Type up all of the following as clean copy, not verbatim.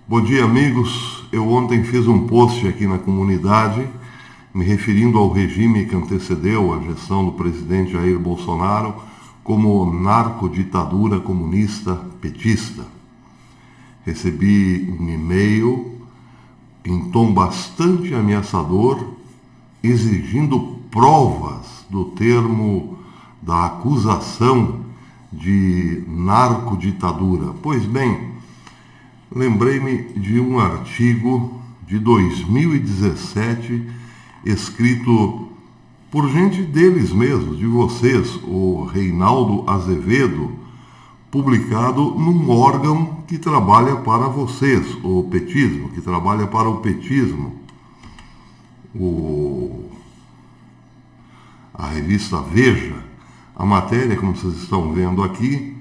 Bom dia, amigos. Eu ontem fiz um post aqui na comunidade, me referindo ao regime que antecedeu a gestão do presidente Jair Bolsonaro como narcoditadura comunista petista. Recebi um e-mail em tom bastante ameaçador, exigindo provas do termo da acusação de narcoditadura. Pois bem, lembrei-me de um artigo de 2017, escrito por gente deles mesmos, de vocês, o Reinaldo Azevedo, publicado num órgão que trabalha para vocês, o petismo, que trabalha para o petismo. A revista Veja, a matéria, como vocês estão vendo aqui,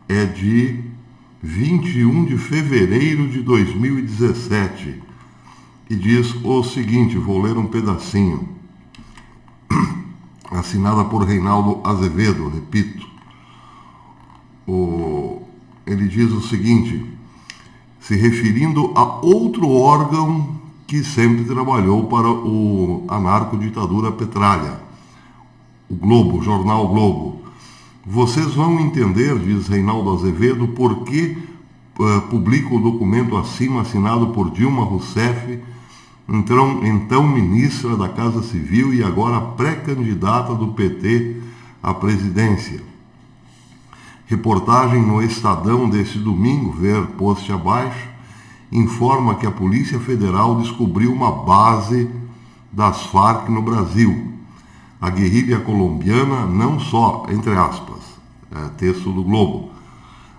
é de 21 de fevereiro de 2017 e diz o seguinte, vou ler um pedacinho, assinada por Reinaldo Azevedo, repito. Ele diz o seguinte, se referindo a outro órgão que sempre trabalhou para a narcoditadura petralha, o Globo, o jornal Globo. Vocês vão entender, diz Reinaldo Azevedo, por que publica o documento acima assinado por Dilma Rousseff, então ministra da Casa Civil e agora pré-candidata do PT à presidência. Reportagem no Estadão deste domingo, ver post abaixo, informa que a Polícia Federal descobriu uma base das Farc no Brasil. A guerrilha colombiana não só, entre aspas, texto do Globo,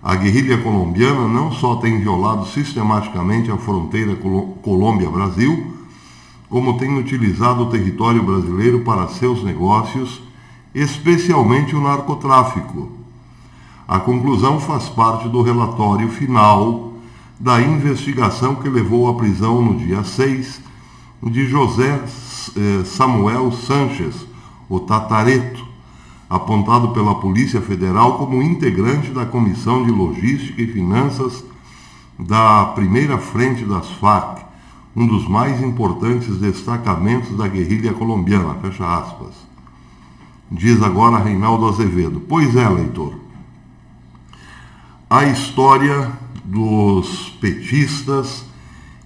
a guerrilha colombiana não só tem violado sistematicamente a fronteira Colômbia-Brasil, como tem utilizado o território brasileiro para seus negócios, especialmente o narcotráfico. A conclusão faz parte do relatório final da investigação que levou à prisão no dia 6 de José Samuel Sanches, o Tatareto, apontado pela Polícia Federal como integrante da Comissão de Logística e Finanças da primeira frente das Farc, um dos mais importantes destacamentos da guerrilha colombiana, fecha aspas. Diz agora Reinaldo Azevedo. Pois é, leitor. A história dos petistas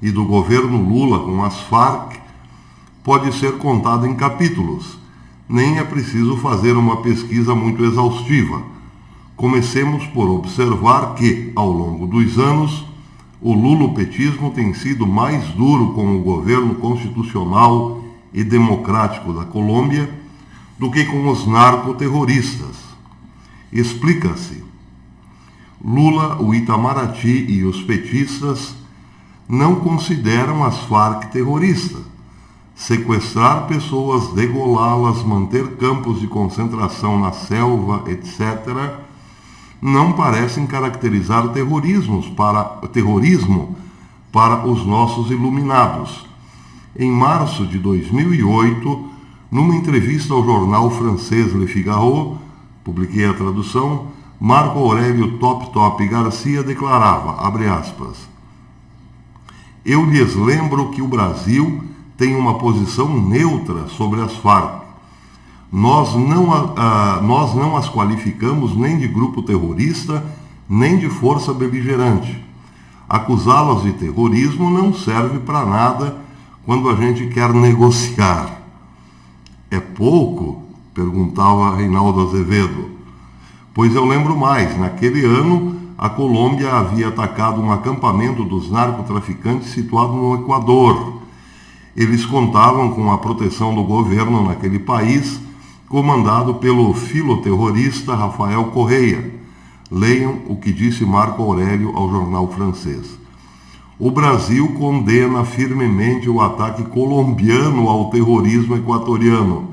e do governo Lula com as Farc pode ser contada em capítulos. Nem é preciso fazer uma pesquisa muito exaustiva. Comecemos por observar que, ao longo dos anos, o lulopetismo tem sido mais duro com o governo constitucional e democrático da Colômbia do que com os narcoterroristas. Explica-se. Lula, o Itamaraty e os petistas não consideram as Farc terroristas. Sequestrar pessoas, degolá-las, manter campos de concentração na selva, etc., não parecem caracterizar terrorismo para os nossos iluminados. Em março de 2008, numa entrevista ao jornal francês Le Figaro, publiquei a tradução, Marco Aurélio Top Garcia declarava, abre aspas, eu lhes lembro que o Brasil tem uma posição neutra sobre as Farc. Nós não as qualificamos nem de grupo terrorista, nem de força beligerante. Acusá-las de terrorismo não serve para nada quando a gente quer negociar. É pouco? Perguntava Reinaldo Azevedo. Pois eu lembro mais, naquele ano a Colômbia havia atacado um acampamento dos narcotraficantes situado no Equador. Eles contavam com a proteção do governo naquele país, comandado pelo filoterrorista Rafael Correia. Leiam o que disse Marco Aurélio ao jornal francês. O Brasil condena firmemente o ataque colombiano ao terrorismo equatoriano.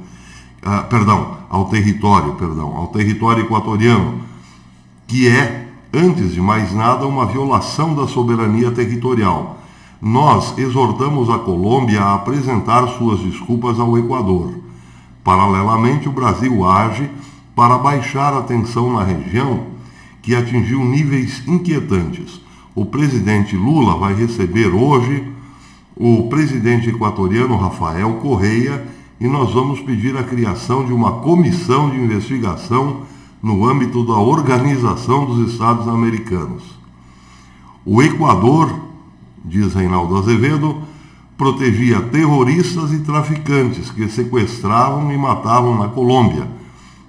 Ao território equatoriano, que é, antes de mais nada, uma violação da soberania territorial. Nós exortamos a Colômbia a apresentar suas desculpas ao Equador. Paralelamente, o Brasil age para baixar a tensão na região, que atingiu níveis inquietantes. O presidente Lula vai receber hoje o presidente equatoriano Rafael Correa e nós vamos pedir a criação de uma comissão de investigação no âmbito da Organização dos Estados Americanos. O Equador, diz Reinaldo Azevedo, protegia terroristas e traficantes que sequestravam e matavam na Colômbia,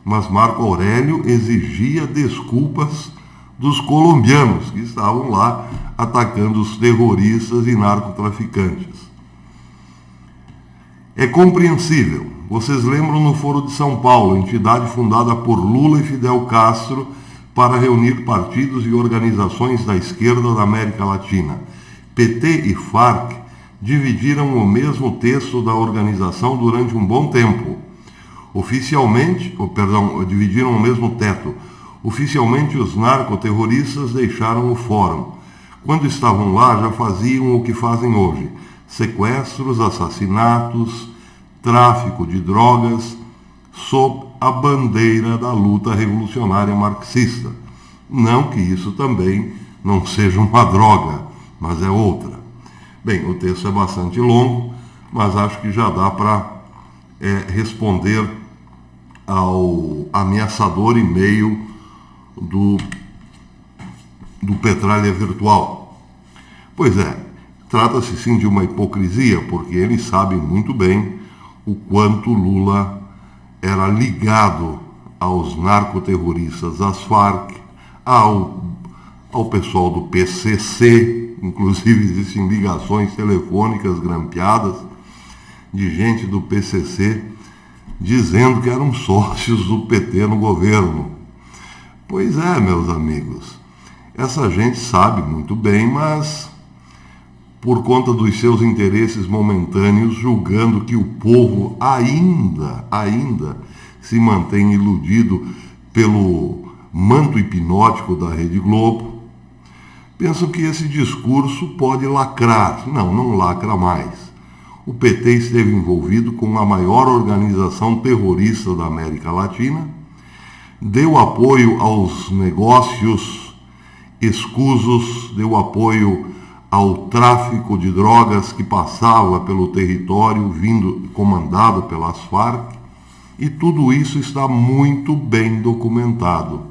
mas Marco Aurélio exigia desculpas dos colombianos que estavam lá atacando os terroristas e narcotraficantes. É compreensível. Vocês lembram no Foro de São Paulo, entidade fundada por Lula e Fidel Castro para reunir partidos e organizações da esquerda da América Latina. PT e FARC dividiram o mesmo texto da organização durante um bom tempo. Dividiram o mesmo teto. Oficialmente, os narcoterroristas deixaram o fórum. Quando estavam lá, já faziam o que fazem hoje: sequestros, assassinatos, tráfico de drogas, sob a bandeira da luta revolucionária marxista. Não que isso também não seja uma droga, mas é outra. Bem, o texto é bastante longo, mas acho que já dá para responder ao ameaçador e-mail do Petralha Virtual. Pois é, trata-se sim de uma hipocrisia, porque eles sabem muito bem o quanto Lula era ligado aos narcoterroristas, às Farc, ao pessoal do PCC, inclusive existem ligações telefônicas grampeadas de gente do PCC dizendo que eram sócios do PT no governo. Pois é, meus amigos, essa gente sabe muito bem, mas por conta dos seus interesses momentâneos, julgando que o povo ainda se mantém iludido pelo manto hipnótico da Rede Globo, pensam que esse discurso pode lacrar. Não lacra mais. O PT esteve envolvido com a maior organização terrorista da América Latina, deu apoio aos negócios escusos, deu apoio ao tráfico de drogas que passava pelo território, comandado pelas Farc, e tudo isso está muito bem documentado.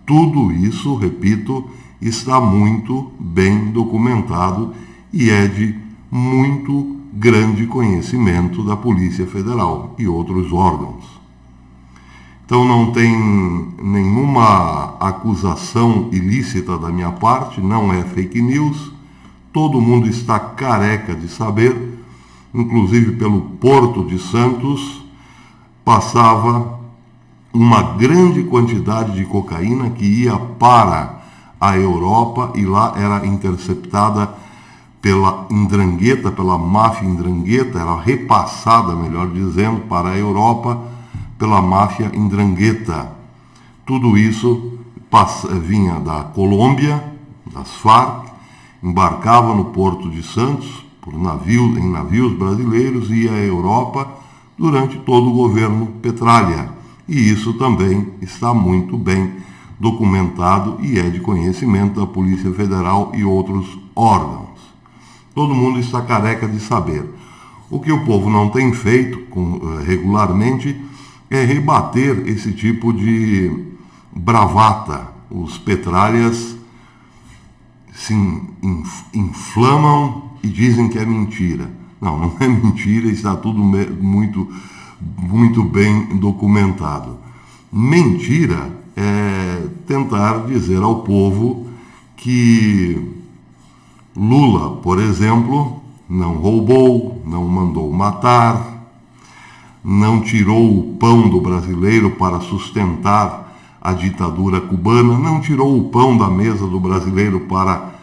Tudo isso, repito, está muito bem documentado e é de muito grande conhecimento da Polícia Federal e outros órgãos. Então não tem nenhuma acusação ilícita da minha parte, não é fake news, todo mundo está careca de saber, inclusive pelo Porto de Santos passava uma grande quantidade de cocaína que ia para a Europa e lá era interceptada pela Ndrangheta, pela máfia Ndrangheta, era repassada, melhor dizendo, para a Europa pela máfia Ndrangheta. Tudo isso vinha da Colômbia, das Farc, embarcava no Porto de Santos em navios brasileiros e ia à Europa durante todo o governo Petralha. E isso também está muito bem documentado e é de conhecimento da Polícia Federal e outros órgãos. Todo mundo está careca de saber. O que o povo não tem feito regularmente é rebater esse tipo de bravata. Os petralhas se inflamam e dizem que é mentira. Não é mentira, está tudo muito bem documentado. Mentira é tentar dizer ao povo que Lula, por exemplo, não roubou, não mandou matar, não tirou o pão do brasileiro para sustentar a ditadura cubana, não tirou o pão da mesa do brasileiro para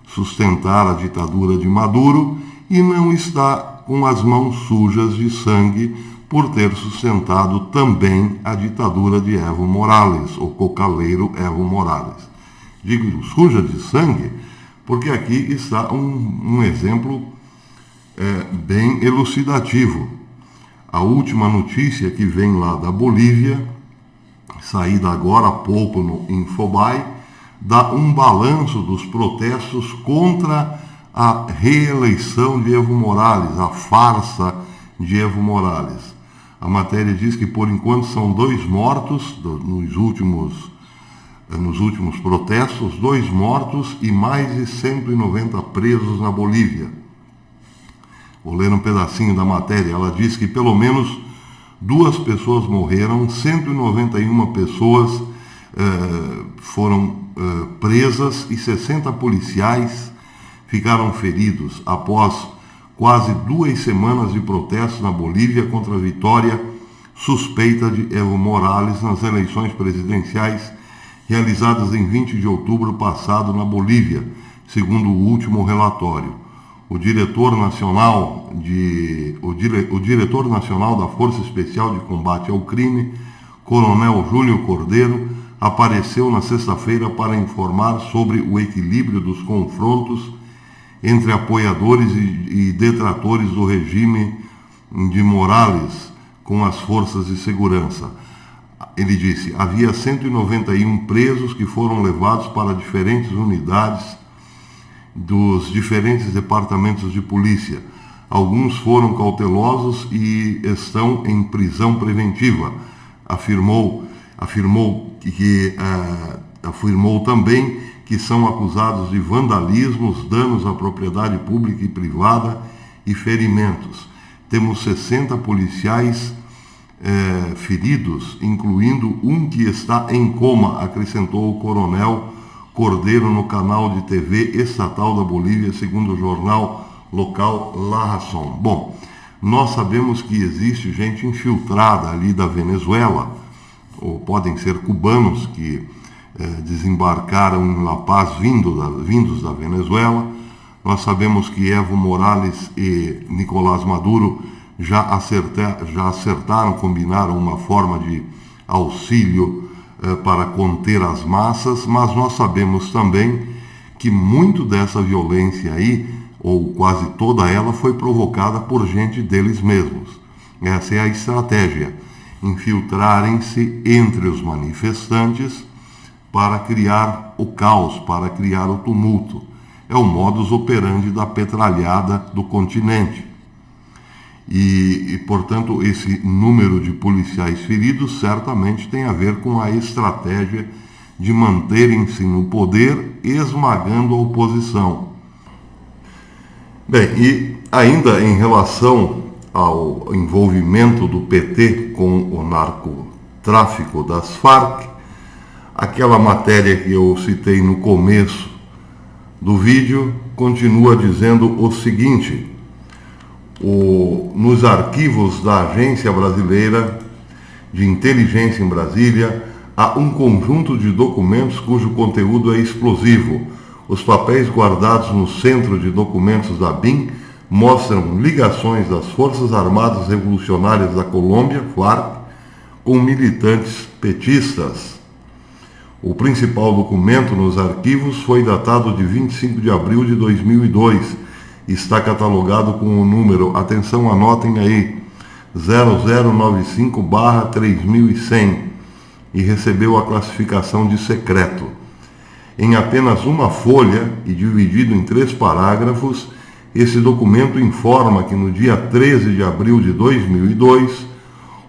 sustentar a ditadura de Maduro e não está com as mãos sujas de sangue por ter sustentado também a ditadura de Evo Morales, o cocaleiro Evo Morales. Digo suja de sangue porque aqui está um exemplo bem elucidativo. A última notícia que vem lá da Bolívia, saída agora há pouco no Infobae, dá um balanço dos protestos contra a reeleição de Evo Morales, a farsa de Evo Morales. A matéria diz que, por enquanto, são 2 mortos nos últimos protestos, 2 mortos e mais de 190 presos na Bolívia. Vou ler um pedacinho da matéria. Ela diz que pelo menos 2 pessoas morreram, 191 pessoas foram presas e 60 policiais ficaram feridos após quase 2 semanas de protestos na Bolívia contra a vitória suspeita de Evo Morales nas eleições presidenciais realizadas em 20 de outubro passado na Bolívia, segundo o último relatório. O diretor nacional da Força Especial de Combate ao Crime, Coronel Júlio Cordeiro, apareceu na sexta-feira para informar sobre o equilíbrio dos confrontos entre apoiadores e detratores do regime de Morales com as forças de segurança. Ele disse: havia 191 presos que foram levados para diferentes unidades dos diferentes departamentos de polícia. Alguns foram cautelosos e estão em prisão preventiva. Afirmou também que são acusados de vandalismos, danos à propriedade pública e privada e ferimentos. Temos 60 policiais feridos, incluindo um que está em coma, acrescentou o coronel Cordeiro no canal de TV estatal da Bolívia, segundo o jornal local La Razón. Bom, nós sabemos que existe gente infiltrada ali da Venezuela, ou podem ser cubanos que desembarcaram em La Paz vindos da Venezuela. Nós sabemos que Evo Morales e Nicolás Maduro já acertaram, combinaram uma forma de auxílio para conter as massas, mas nós sabemos também que muito dessa violência aí, ou quase toda ela, foi provocada por gente deles mesmos. Essa é a estratégia: infiltrarem-se entre os manifestantes para criar o caos, para criar o tumulto. É o modus operandi da petralhada do continente. E, portanto, esse número de policiais feridos certamente tem a ver com a estratégia de manterem-se no poder, esmagando a oposição. Bem, e ainda em relação ao envolvimento do PT com o narcotráfico das Farc, aquela matéria que eu citei no começo do vídeo continua dizendo o seguinte: nos arquivos da Agência Brasileira de Inteligência em Brasília, há um conjunto de documentos cujo conteúdo é explosivo. Os papéis guardados no Centro de Documentos da BIM mostram ligações das Forças Armadas Revolucionárias da Colômbia, FARC, com militantes petistas. O principal documento nos arquivos foi datado de 25 de abril de 2002. Está catalogado com o número, atenção, anotem aí, 0095/3100 e recebeu a classificação de secreto. Em apenas uma folha e dividido em 3 parágrafos, esse documento informa que no dia 13 de abril de 2002,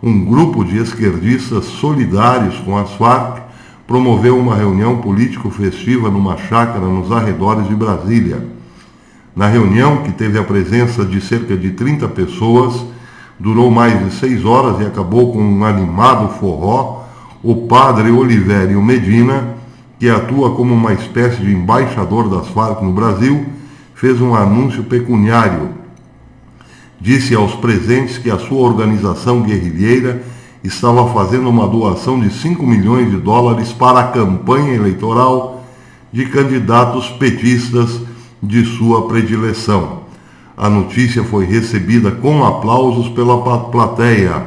um grupo de esquerdistas solidários com as Farc promoveu uma reunião político-festiva numa chácara nos arredores de Brasília. Na reunião, que teve a presença de cerca de 30 pessoas, durou mais de 6 horas e acabou com um animado forró, o padre Olivério Medina, que atua como uma espécie de embaixador das Farc no Brasil, fez um anúncio pecuniário. Disse aos presentes que a sua organização guerrilheira estava fazendo uma doação de $5 milhões para a campanha eleitoral de candidatos petistas de sua predileção. A notícia foi recebida com aplausos pela plateia.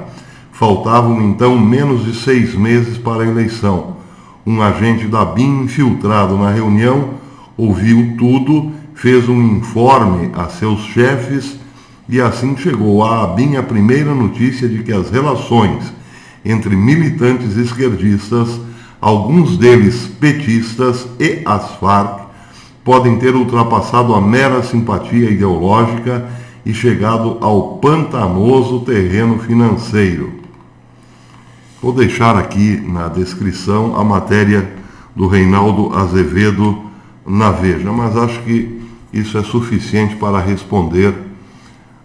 Faltavam então menos de 6 meses para a eleição. Um agente da BIM infiltrado na reunião ouviu tudo, fez um informe a seus chefes e assim chegou à BIM a primeira notícia de que as relações entre militantes esquerdistas alguns deles petistas e as Farc, podem ter ultrapassado a mera simpatia ideológica e chegado ao pantanoso terreno financeiro. Vou deixar aqui na descrição a matéria do Reinaldo Azevedo na Veja, mas acho que isso é suficiente para responder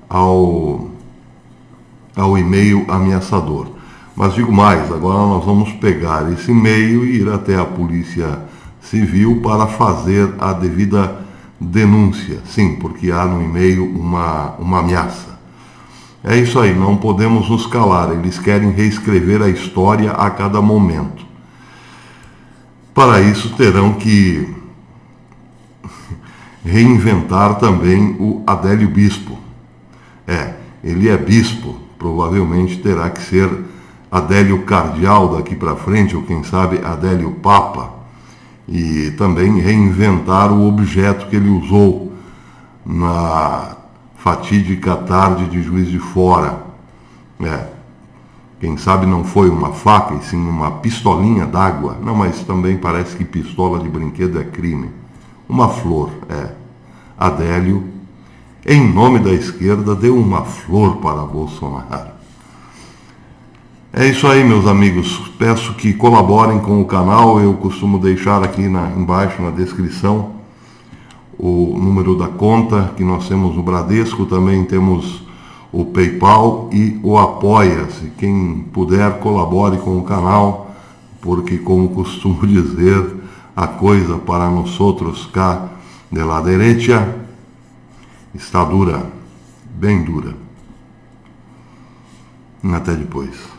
ao e-mail ameaçador. Mas digo mais, agora nós vamos pegar esse e-mail e ir até a Polícia Civil para fazer a devida denúncia. Sim, porque há no e-mail uma ameaça. É isso aí, não podemos nos calar, eles querem reescrever a história a cada momento. Para isso terão que reinventar também o Adélio Bispo. Ele é bispo, provavelmente terá que ser Adélio Cardeal daqui para frente, ou quem sabe Adélio Papa, e também reinventar o objeto que ele usou na fatídica tarde de Juiz de Fora. Quem sabe não foi uma faca, e sim uma pistolinha d'água. Não, mas também parece que pistola de brinquedo é crime. Uma flor, Adélio, em nome da esquerda, deu uma flor para Bolsonaro. É isso aí, meus amigos. Peço que colaborem com o canal. Eu costumo deixar aqui embaixo na descrição o número da conta que nós temos no Bradesco. Também temos o PayPal e o Apoia-se. Quem puder, colabore com o canal, porque, como costumo dizer, a coisa para nós outros cá de la derecha está dura, bem dura. Até depois.